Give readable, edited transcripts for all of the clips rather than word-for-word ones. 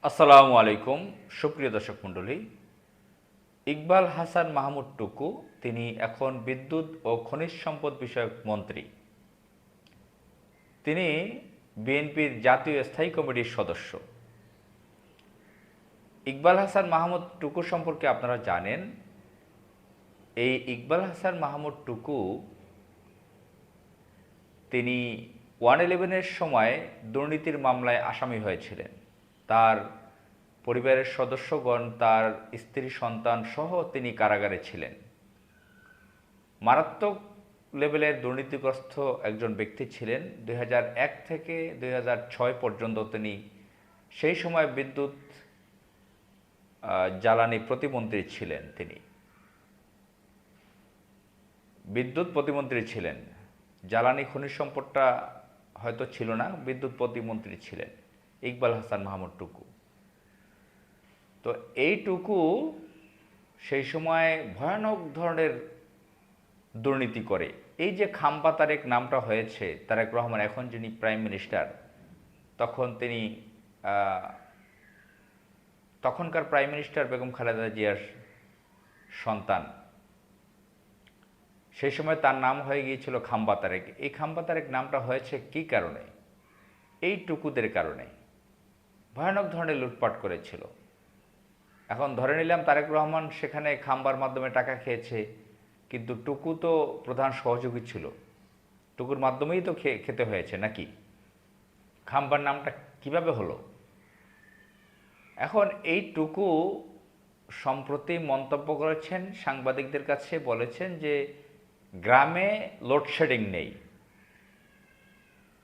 আসসালামু আলাইকুম সুপ্রিয় দর্শক মণ্ডলী। ইকবাল হাসান মাহমুদ টুকু তিনি এখন বিদ্যুৎ ও খনিজ সম্পদ বিষয়ক মন্ত্রী। তিনি বিএনপির জাতীয় স্থায়ী কমিটির সদস্য। ইকবাল হাসান মাহমুদ টুকু সম্পর্কে আপনারা জানেন, এই ইকবাল হাসান মাহমুদ টুকু তিনি 111-এর সময় দুর্নীতির মামলায় আসামি হয়েছিলেন। তার পরিবারের সদস্যগণ, তার স্ত্রী সন্তান সহ তিনি কারাগারে ছিলেন। মারাত্মক লেভেলের দুর্নীতিগ্রস্ত একজন ব্যক্তি ছিলেন। 2001 থেকে 2006 পর্যন্ত তিনি সেই সময় বিদ্যুৎ জ্বালানি প্রতিমন্ত্রী ছিলেন। তিনি বিদ্যুৎ প্রতিমন্ত্রী ছিলেন, জ্বালানি খনিজ সম্পদটা হয়তো ছিল না, বিদ্যুৎ প্রতিমন্ত্রী ছিলেন ইকবাল হাসান মাহমুদ টুকু। তো এইটুকু সেই সময় ভয়ানক ধরনের দুর্নীতি করে। এই যে খাম্পা তারেক নামটা হয়েছে, তারেক রহমান এখন যিনি প্রাইম মিনিস্টার, তখন তিনি তখনকার প্রাইম মিনিস্টার বেগম খালেদা জিয়ার সন্তান। সেই সময় তার নাম হয়ে গিয়েছিল খাম্পা তারেক। এই খাম্পা তারেক নামটা হয়েছে কী কারণে? এই টুকুদের কারণে। ভয়ানক ধরনের লুটপাট করেছিল। এখন ধরে নিলাম তারেক রহমান সেখানে খাম্বার মাধ্যমে টাকা খেয়েছে, কিন্তু টুকু তো প্রধান সহযোগী ছিল, টুকুর মাধ্যমেই তো খেতে হয়েছে নাকি? খাম্বার নামটা কিভাবে হলো? এখন এই টুকু সম্প্রতি মন্তব্য করেছেন সাংবাদিকদের কাছে, বলেছেন যে গ্রামে লোডশেডিং নেই।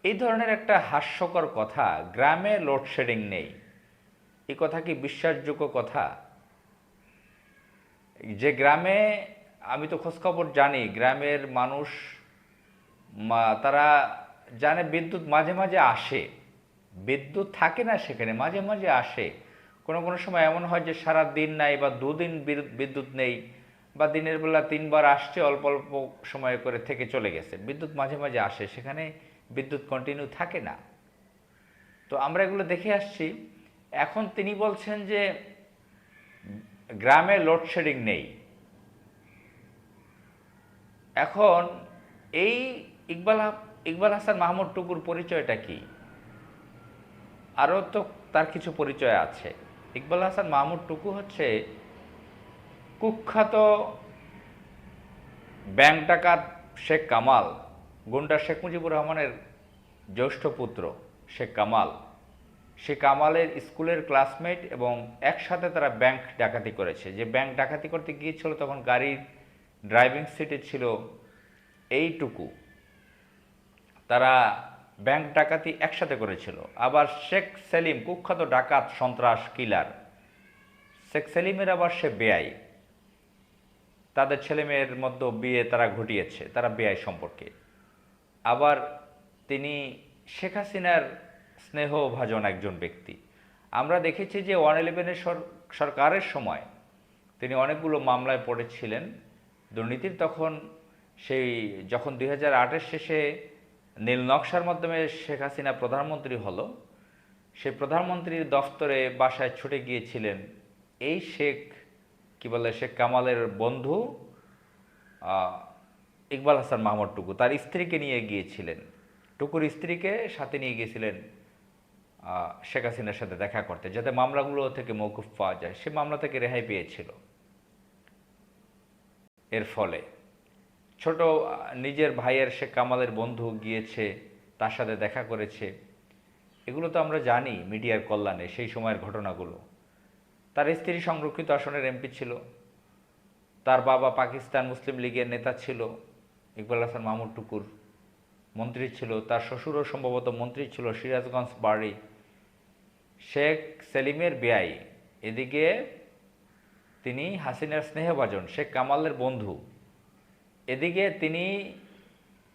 এই ধরনের একটা হাস্যকর কথা, গ্রামে লোডশেডিং নেই, এই কথা কি বিশ্বাসযোগ্য কথা? যে গ্রামে, আমি তো খোঁজখবর জানি, গ্রামের মানুষ তারা জানে বিদ্যুৎ মাঝে মাঝে আসে, বিদ্যুৎ থাকে না সেখানে, মাঝে মাঝে আসে। কোনো কোনো সময় এমন হয় যে সারা দিন নাই বা দুদিন বিদ্যুৎ নেই, বা দিনের বেলা 3বার আসছে, অল্প অল্প সময় করে থেকে চলে গেছে। বিদ্যুৎ মাঝে মাঝে আসে, সেখানে বিদ্যুৎ কন্টিনিউ থাকে না। তো আমরা এগুলো দেখে আসছি। এখন তিনি বলছেন যে গ্রামে লোডশেডিং নেই। এখন এই ইকবাল হাসান মাহমুদ টুকুর পরিচয়টা কি? আরও তো তার কিছু পরিচয় আছে। ইকবাল হাসান মাহমুদ টুকু হচ্ছে কুখ্যাত ব্যাংক ডাকাত শেখ কামাল, গুন্ডা শেখ মুজিবুর রহমানের জ্যেষ্ঠ পুত্র শেখ কামাল। সে কামালের স্কুলের ক্লাসমেট এবং একসাথে তারা ব্যাংক ডাকাতি করেছে। যে ব্যাংক ডাকাতি করতে গিয়েছিল তখন গাড়ির ড্রাইভিং সিটে ছিল এইটুকু। তারা ব্যাংক ডাকাতি একসাথে করেছিল। আবার শেখ সেলিম, কুখ্যাত ডাকাত, সন্ত্রাস, কিলার। শেখ সেলিমের আবার সে বেয়াই, তাদের ছেলেমেয়ের মধ্যে বিয়ে তারা ঘটিয়েছে, তারা বেয়াই সম্পর্কে। আবার তিনি শেখ হাসিনার স্নেহভাজন একজন ব্যক্তি। আমরা দেখেছি যে 111-এর সরকারের সময় তিনি অনেকগুলো মামলায় পড়েছিলেন দুর্নীতির। তখন সেই যখন 2008-এর শেষে নীল নকশার মাধ্যমে শেখ হাসিনা প্রধানমন্ত্রী হলো, সেই প্রধানমন্ত্রীর দফতরে বাসায় ছুটে গিয়েছিলেন এই শেখ কামালের বন্ধু ইকবাল হাসান মাহমুদ টুকু। তার স্ত্রীকে নিয়ে গিয়েছিলেন, টুকুর স্ত্রীকে সাথে নিয়ে গিয়েছিলেন শেখ হাসিনার সাথে দেখা করতে, যাতে মামলাগুলো থেকে মওকুফ পাওয়া যায়। সে মামলা থেকে রেহাই পেয়েছিল। এর ফলে ছোট নিজের ভাইয়ের শেখ কামালের বন্ধু গিয়েছে, তার সাথে দেখা করেছে। এগুলো তো আমরা জানি মিডিয়ার কল্যাণে, সেই সময়ের ঘটনাগুলো। তার স্ত্রী সংরক্ষিত আসনের এমপি ছিল, তার বাবা পাকিস্তান মুসলিম লীগের নেতা ছিল, ইকবাল হাসান মাহমুদ টুকুর মন্ত্রী ছিল, তার শ্বশুরও সম্ভবত মন্ত্রী ছিল, সিরাজগঞ্জ বাড়ি। শেখ সেলিমের বেয়াই, এদিকে তিনি হাসিনার স্নেহভাজন শেখ কামালের বন্ধু, এদিকে তিনি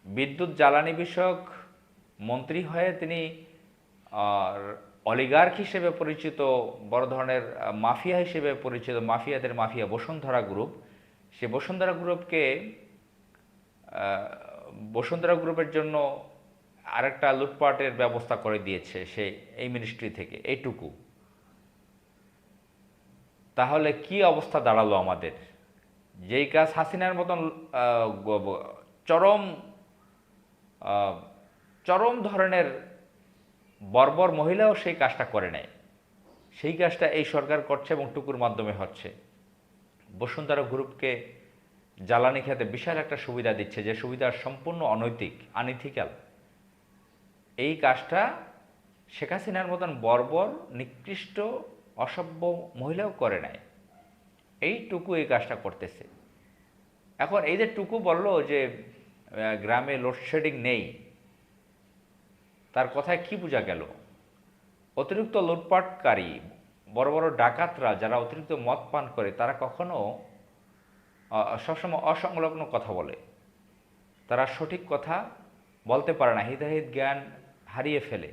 বিদ্যুৎ জ্বালানি বিষয়ক মন্ত্রী হয়ে তিনি অলিগার্ক হিসেবে পরিচিত, বড় ধরনের মাফিয়া হিসেবে পরিচিত, মাফিয়াদের মাফিয়া বসুন্ধরা গ্রুপ। সে বসুন্ধরা গ্রুপের জন্য আরেকটা লুটপাটের ব্যবস্থা করে দিয়েছে সে এই মিনিস্ট্রি থেকে, এইটুকু। তাহলে কি অবস্থা দাঁড়ালো আমাদের? যেই কাজ হাসিনার মতন চরম আহ, চরম ধরনের বর্বর মহিলাও সেই কাজটা করে নেয়, সেই কাজটা এই সরকার করছে এবং টুকুর মাধ্যমে হচ্ছে। বসুন্ধরা গ্রুপকে জ্বালানি খেতে বিশাল একটা সুবিধা দিচ্ছে, যে সুবিধা সম্পূর্ণ অনৈতিক, আনইথিক্যাল। এই কাজটা শেখ হাসিনার মতন বর্বর, নিকৃষ্ট, অসভ্য মহিলাও করে নেয়। এইটুকু এই কাজটা করতেছে। এখন এই যে টুকু বলল যে গ্রামে লোডশেডিং নেই, তার কথায় কি বোঝা গেল? অতিরিক্ত লুটপাটকারী, বড় বড় ডাকাতরা যারা অতিরিক্ত মদ পান করে, তারা কখনো সবসময় অসংলগ্ন কথা বলে, তারা সঠিক কথা বলতে পারে না, হিতাহিত জ্ঞান হারিয়ে ফেলে,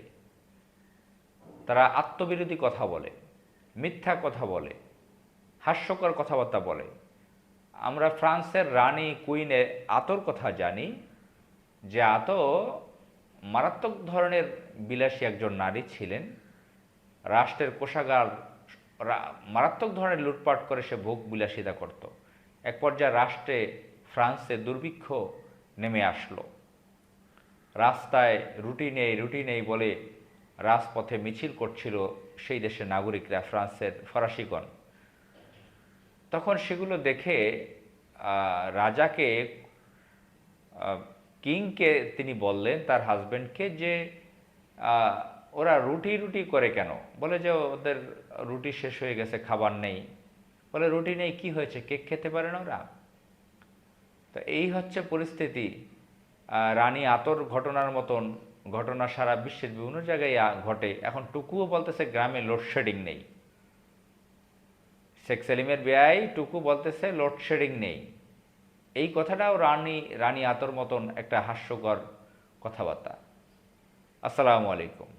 তারা আত্মবিরোধী কথা বলে, মিথ্যা কথা বলে, হাস্যকর কথাবার্তা বলে। আমরা ফ্রান্সের রানী কুইনের আতর কথা জানি, যে আতো মারাত্মক ধরনের বিলাসী একজন নারী ছিলেন। রাষ্ট্রের কোষাগার মারাত্মক ধরনের লুটপাট করে সে ভোগ বিলাসিতা করত। এক পর্যায়ে রাষ্ট্রে, ফ্রান্সে দুর্ভিক্ষ নেমে আসলো। রাস্তায় রুটি নেই বলে রাজপথে মিছিল করছিল সেই দেশের নাগরিকরা, ফ্রান্সের ফরাসিগণ। তখন সেগুলো দেখে রাজাকে, কিংকে তিনি বললেন, তার হাজব্যান্ডকে, যে ওরা রুটি করে কেন? বলে যে ওদের রুটি শেষ হয়ে গেছে, খাবার নেই। বলে রুটি নেই কি হয়েছে, কেক খেতে পারে না ওরা? তো এই হচ্ছে পরিস্থিতি। রানী আতর ঘটনার মতন ঘটনা সারা বিশ্বের বিভিন্ন জায়গায় ঘটে। এখন টুকুও বলতেছে গ্রামে লোডশেডিং নেই। শেখ সেলিমের বেয়াই টুকু বলতেছে লোডশেডিং নেই। এই কথাটাও রানী আতর মতন একটা হাস্যকর কথাবার্তা। আসসালামু আলাইকুম।